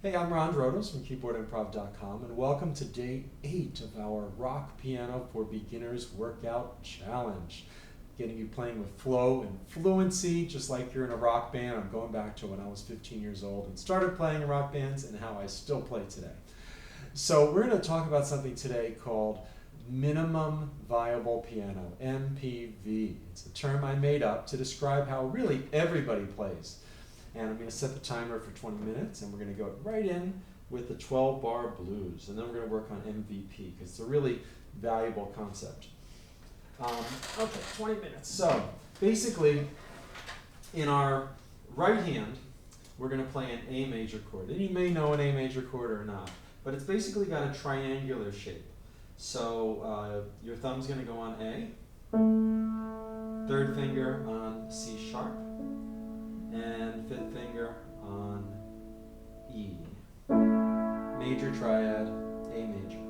Hey, I'm Ron Drotos from keyboardimprov.com, and welcome to day 8 of our Rock Piano for Beginners Workout Challenge. Getting you playing with flow and fluency, just like you're in a rock band. I'm going back to when I was 15 years old and started playing in rock bands and how I still play today. So we're going to talk about something today called minimum viable piano, M.P.V. It's a term I made up to describe how really everybody plays. And I'm going to set the timer for 20 minutes, and we're going to go right in with the 12-bar blues. And then we're going to work on M.V.P. because it's a really valuable concept. Okay, 20 minutes. So basically, in our right hand, we're going to play an A major chord. And you may know an A major chord or not, but it's basically got a triangular shape. So your thumb's going to go on A, third finger on C sharp, and fifth finger on E. Major triad, A major.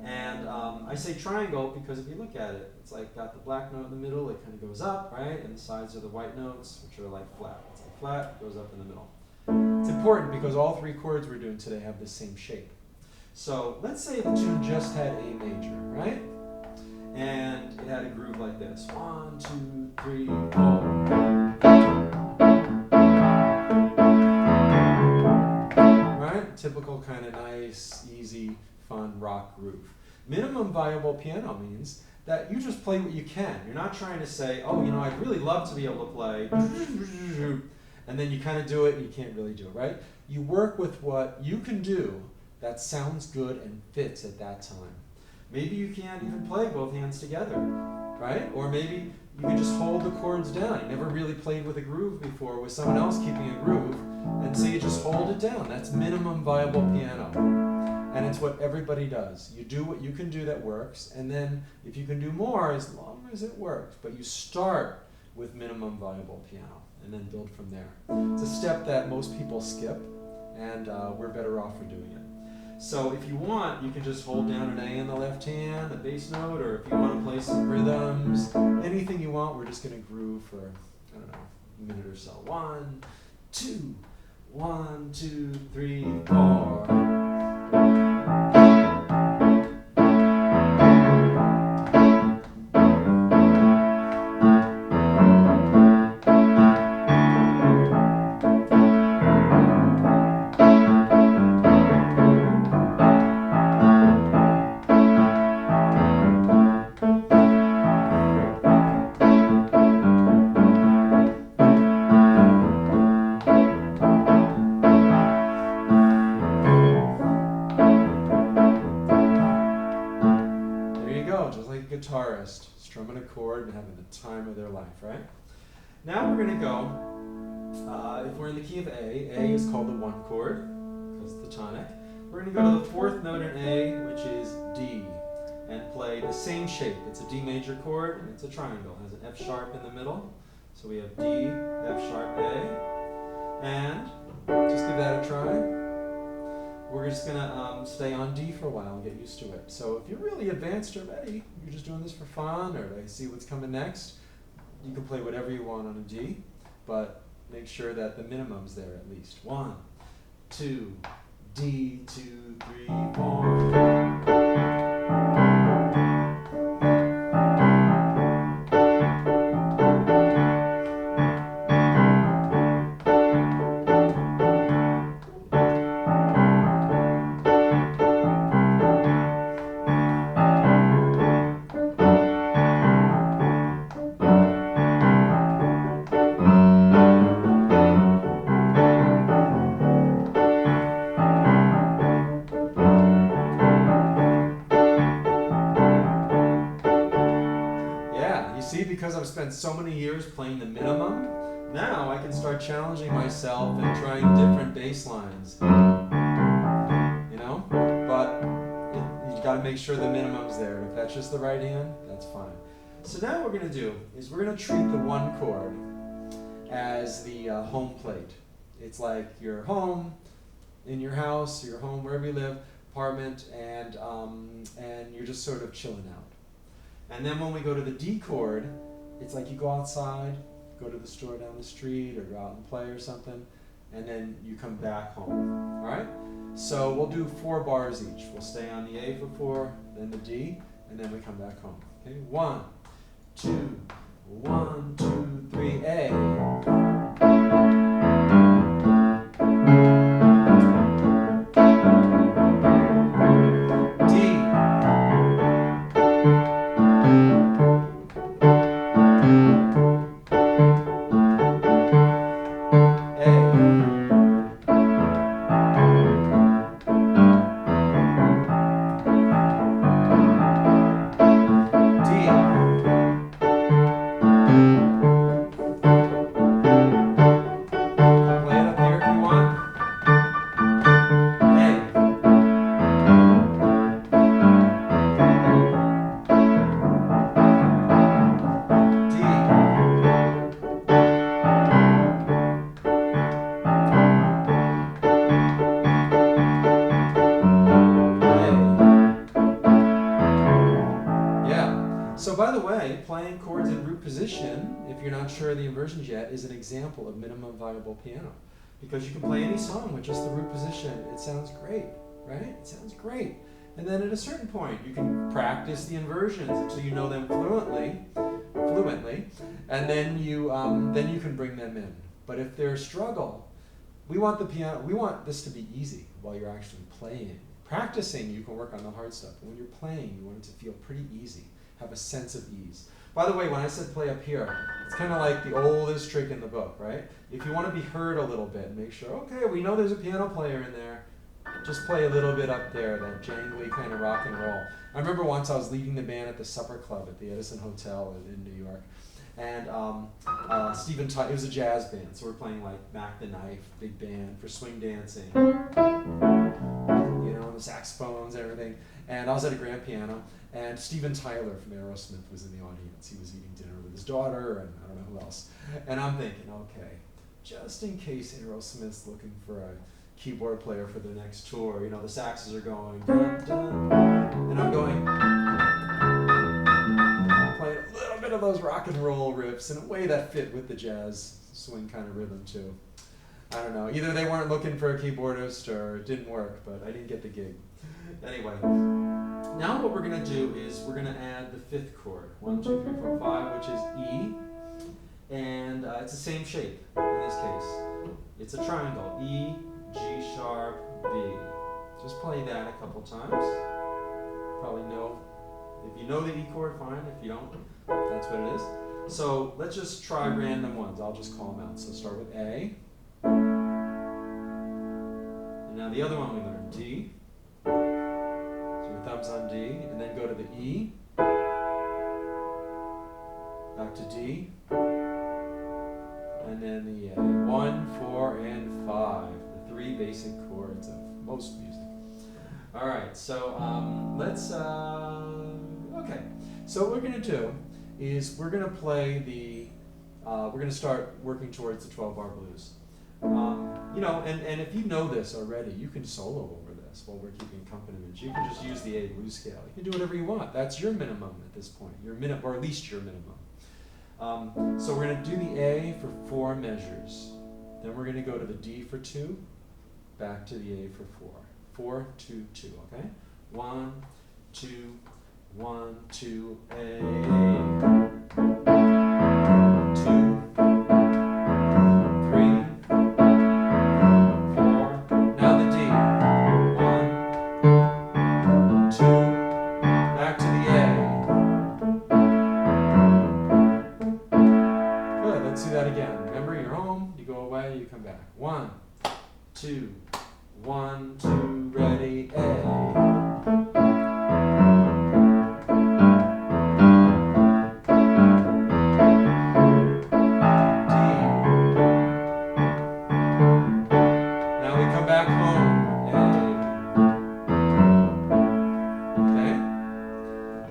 And I say triangle because if you look at it, it's like got the black note in the middle, it kind of goes up, right? And the sides are the white notes, which are like flat. It's like flat, goes up in the middle. It's important because all three chords we're doing today have the same shape. So let's say the tune just had A major, right? And it had a groove like this. 1, 2, 3, 4. Typical kind of nice, easy, fun rock groove. Minimum viable piano means that you just play what you can. You're not trying to say, oh, you know, I'd really love to be able to play, and then you kind of do it and you can't really do it, right? You work with what you can do that sounds good and fits at that time. Maybe you can't even play both hands together, right? Or maybe you can just hold the chords down. You never really played with a groove before with someone else keeping a groove, and so you just hold it down. That's minimum viable piano. And it's what everybody does. You do what you can do that works, and then if you can do more, as long as it works. But you start with minimum viable piano, and then build from there. It's a step that most people skip, and we're better off for doing it. So if you want, you can just hold down an A in the left hand, a bass note, or if you want to play some rhythms, anything you want. We're just going to groove for, I don't know, a minute or so. 1, 2, 1, 2, 3, 4. Just like a guitarist, strumming a chord and having the time of their life, right? Now we're going to go, if we're in the key of A is called the 1 chord, because it's the tonic. We're going to go to the 4th note in A, which is D, and play the same shape. It's a D major chord, and it's a triangle. It has an F sharp in the middle. So we have D, F sharp, A, and just give that a try. We're just going to stay on D for a while and get used to it. So if you're really advanced already, you're just doing this for fun or to see what's coming next, you can play whatever you want on a D, but make sure that the minimum's there at least. 1, 2, D, 2, 3, 4. See, because I've spent so many years playing the minimum, now I can start challenging myself and trying different bass lines. You know? But you've got to make sure the minimum's there. And if that's just the right hand, that's fine. So now what we're going to do is we're going to treat the 1 chord as the home plate. It's like your home, in your house, your home, wherever you live, apartment, and you're just sort of chilling out. And then when we go to the D chord, it's like you go outside, go to the store down the street, or go out and play or something, and then you come back home. All right? So we'll do 4 bars each. We'll stay on the A for 4, then the D, and then we come back home. Okay, 1, 2, 1, 2, 3, A. So by the way, playing chords in root position, if you're not sure of the inversions yet, is an example of minimum viable piano. Because you can play any song with just the root position. It sounds great, right? It sounds great. And then at a certain point, you can practice the inversions until you know them fluently, and then you can bring them in. But if they're a struggle, we want this to be easy while you're actually playing. Practicing, you can work on the hard stuff. But when you're playing, you want it to feel pretty easy. Have a sense of ease. By the way, when I said play up here, it's kind of like the oldest trick in the book, right? If you want to be heard a little bit, make sure, okay, we know there's a piano player in there. Just play a little bit up there, that jangly kind of rock and roll. I remember once I was leading the band at the Supper Club at the Edison Hotel in New York. And it was a jazz band, so we're playing like Mac the Knife, big band for swing dancing. You know, the saxophones and everything. And I was at a grand piano, and Steven Tyler from Aerosmith was in the audience. He was eating dinner with his daughter, and I don't know who else. And I'm thinking, okay, just in case Aerosmith's looking for a keyboard player for their next tour, you know, the saxes are going, dun, dun, and I'm going, playing a little bit of those rock and roll riffs in a way that fit with the jazz swing kind of rhythm too. I don't know, either they weren't looking for a keyboardist or it didn't work, but I didn't get the gig. Anyway, now what we're going to do is we're going to add the 5th chord, 1, 2, 3, 4, 5, which is E, and it's the same shape in this case. It's a triangle, E, G sharp, B. Just play that a couple times. Probably know, if you know the E chord, fine. If you don't, that's what it is. So let's just try random ones. I'll just call them out. So start with A. And now the other one we learned, D. So your thumb's on D, and then go to the E. Back to D. And then the A. 1, 4, and 5. The 3 basic chords of most music. All right, so let's, okay. So what we're going to do is we're going to play the, we're going to start working towards the 12-bar blues. You know, and if you know this already, you can solo over this while we're keeping accompaniments. You can just use the A blues scale. You can do whatever you want. That's your minimum at this point, your minimum, or at least your minimum. So we're going to do the A for 4 measures. Then we're going to go to the D for 2, back to the A for 4. 4, 2, 2, okay? 1, 2, 1, 2, A. 2, 3, 4. Now the D. 1, 2, back to the A. Good, let's do that again. Remember, you're home, you go away, you come back. 1, 2, 1, 2, ready, A.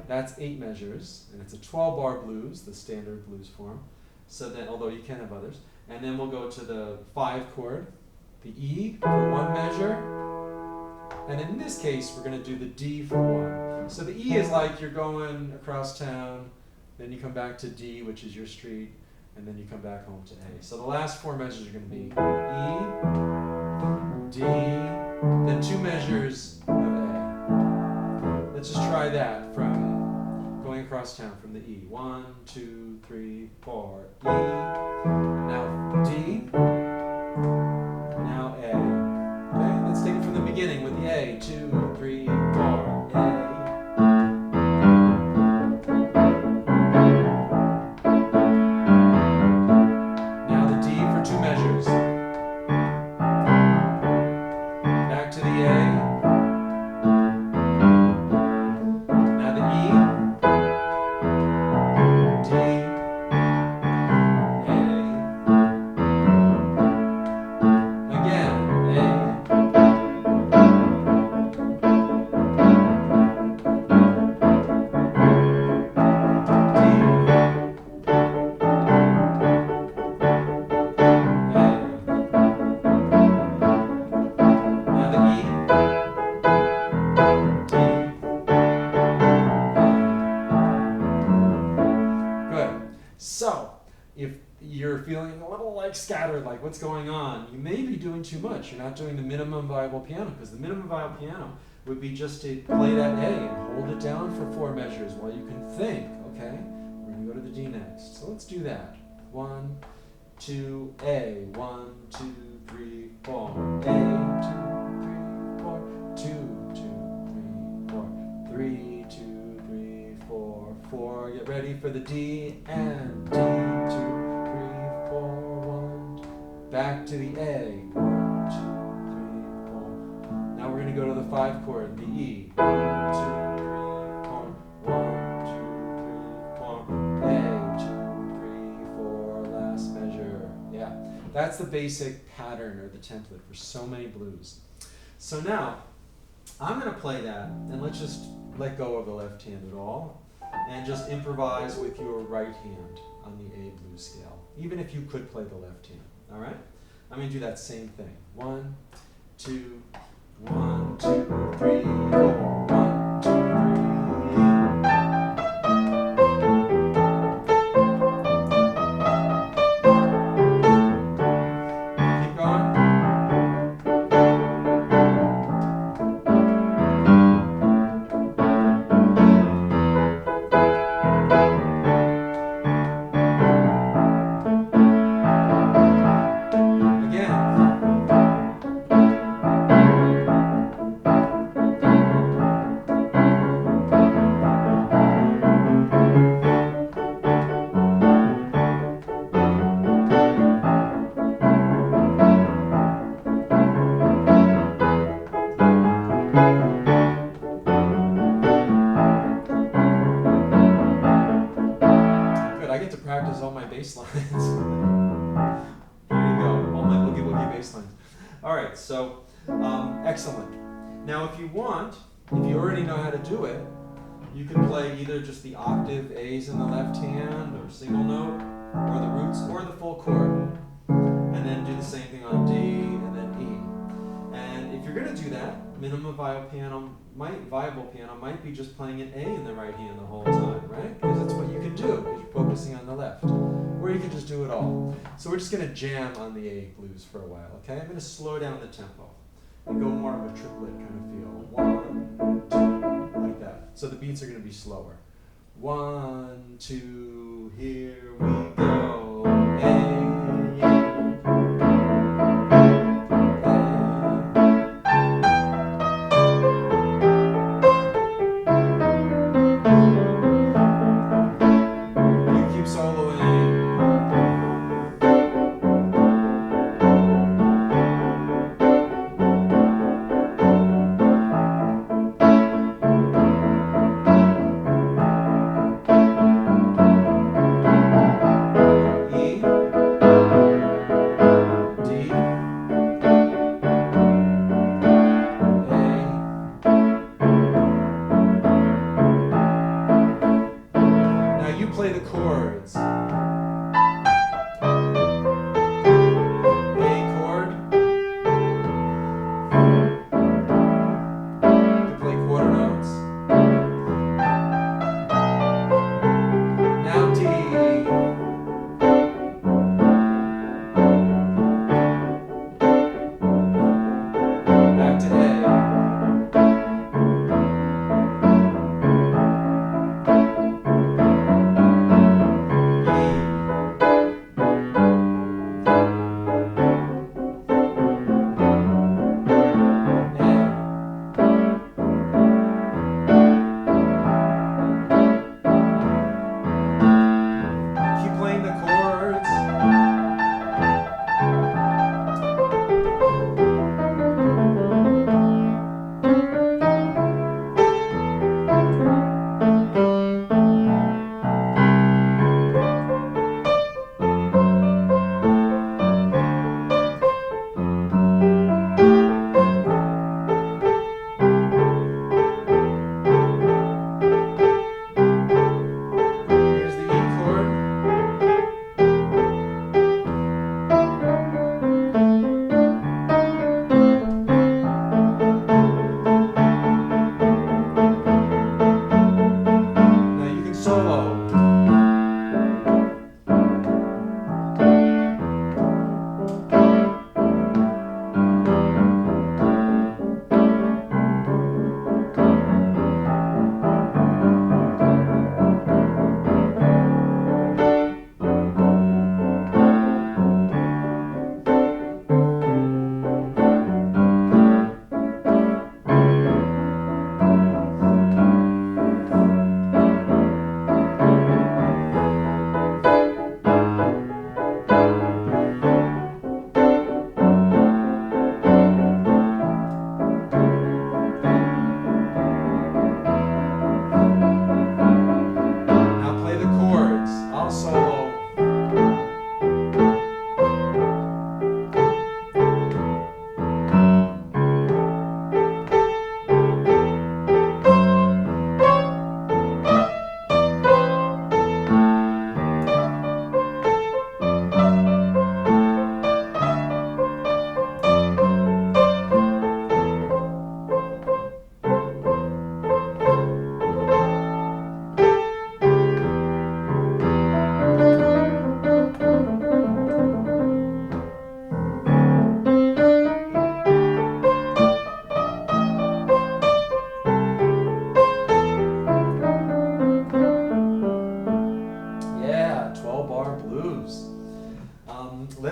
That's 8 measures, and it's a 12-bar blues, the standard blues form. So then, although you can have others. And then we'll go to the 5 chord, the E for 1 measure. And in this case, we're going to do the D for 1. So the E is like you're going across town, then you come back to D, which is your street, and then you come back home to A. So the last 4 measures are going to be E, D, then 2 measures of A. Let's just try that from going across town from the E. 1, 2, 3, 4, E. Now D. Now A. Okay, let's take it from the beginning with the A. 2, 3, 4, A. Now the D for 2 measures. Back to the A. Now the E. D. A. Again, A. So, if you're feeling a little like scattered, like what's going on, you may be doing too much. You're not doing the minimum viable piano, because the minimum viable piano would be just to play that A and hold it down for 4 measures while you can think, okay? We're going to go to the D next. So let's do that. 1, 2, A. 1, 2, 3, 4. A, 2, 3, 4. 2, 2, 3, 4. 3, 2, 3, 4, 4. Get ready for the D and D. 2, 3, 4, 1. Back to the A. 1, 2, 3, 4. Now we're going to go to the 5 chord, the E. 1, 2, 3, 4. 1, 2, 3, 4. A. 2, 3, 4. Last measure. Yeah, that's the basic pattern or the template for so many blues. So now I'm going to play that, and let's just let go of the left hand at all and just improvise with your right hand on the A blues scale, even if you could play the left hand. All right? I'm going to do that same thing. 1, 2, 1, 2, 3, 4. 1, 2, 3. Keep going. Practice all my bass lines. There you go, all my boogie woogie bass lines. All right, so excellent. Now if you want, if you already know how to do it, you can play either just the octave A's in the left hand, or single note, or the roots, or the full chord, and then do the same thing on D and then E. And if you're going to do that, minimum viable piano might be just playing an A in the right hand the whole time, right? Because that's what you can do, because you're focusing on the left. Or you can just do it all. So we're just going to jam on the A blues for a while, okay? I'm going to slow down the tempo and go more of a triplet kind of feel. 1, 2, like that. So the beats are going to be slower. 1, 2, here we go. A.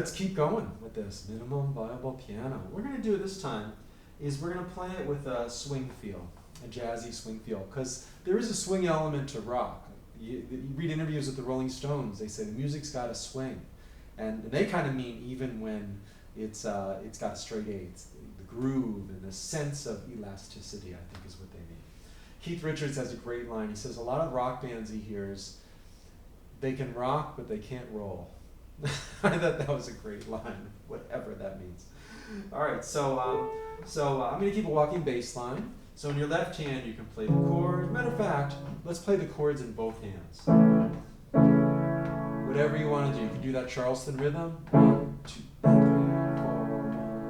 let's keep going with this minimum viable piano. What we're going to do this time is we're going to play it with a swing feel, a jazzy swing feel, because there is a swing element to rock. You read interviews with the Rolling Stones, they say the music's got a swing. And they kind of mean even when it's got a straight A. It's the groove and the sense of elasticity, I think is what they mean. Keith Richards has a great line. He says, a lot of rock bands he hears, they can rock, but they can't roll. I thought that was a great line, whatever that means. All right, so I'm going to keep a walking bass line. So in your left hand, you can play the chords. Matter of fact, let's play the chords in both hands. Whatever you want to do. You can do that Charleston rhythm. 1, 2, 3, 4,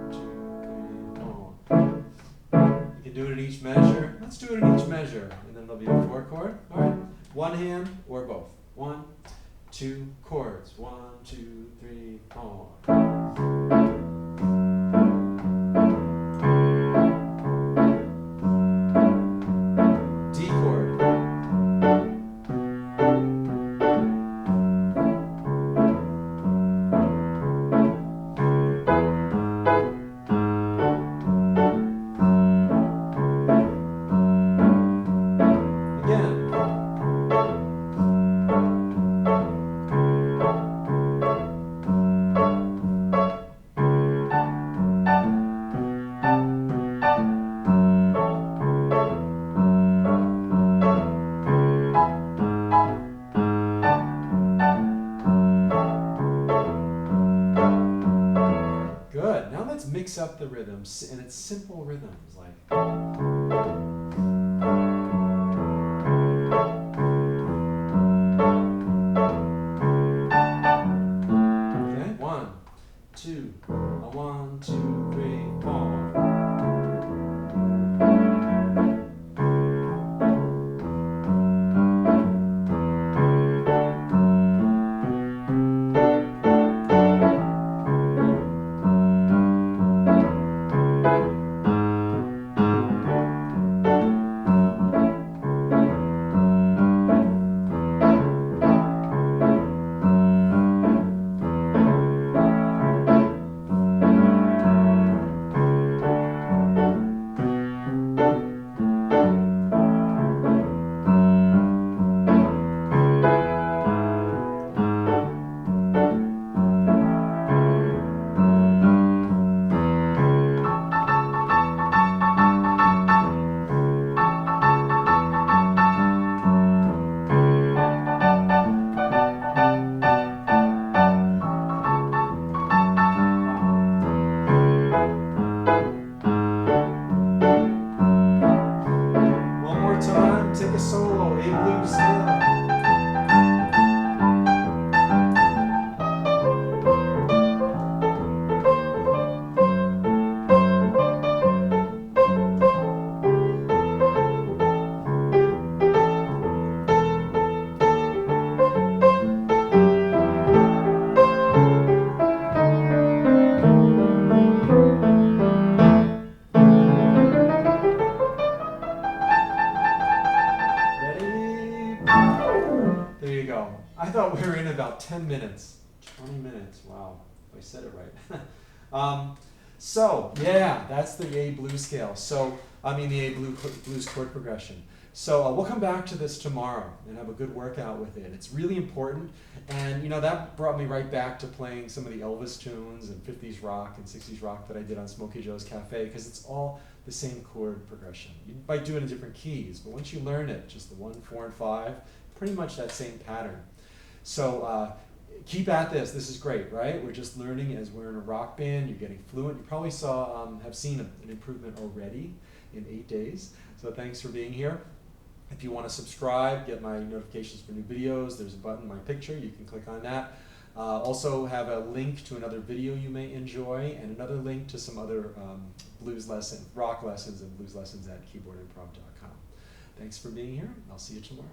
1, 2, 3, 4. You can do it in each measure. Let's do it in each measure. And then there'll be a 4 chord. All right. One hand or both. 1, 2 chords. 1, 2, 3, 4. D chord. Good. Now let's mix up the rhythms, and it's simple rhythms like. Okay, 1, 2, 1, 2, 3, 4. Take a solo, A blues scale. There you go. I thought we were in about 10 minutes. 20 minutes. Wow. If I said it right. So, yeah, that's the A blues scale. So, I mean the A blues chord progression. So we'll come back to this tomorrow and have a good workout with it. It's really important. And, you know, that brought me right back to playing some of the Elvis tunes and 50s rock and 60s rock that I did on Smokey Joe's Cafe, because it's all the same chord progression. You might do it in different keys, but once you learn it, just the 1, 4, and 5, pretty much that same pattern. So keep at this. This is great, right? We're just learning as we're in a rock band. You're getting fluent. You probably have seen an improvement already in 8 days. So thanks for being here. If you want to subscribe, get my notifications for new videos, there's a button, my picture. You can click on that. Also have a link to another video you may enjoy, and another link to some other rock lessons and blues lessons at keyboardimprov.com. Thanks for being here. I'll see you tomorrow.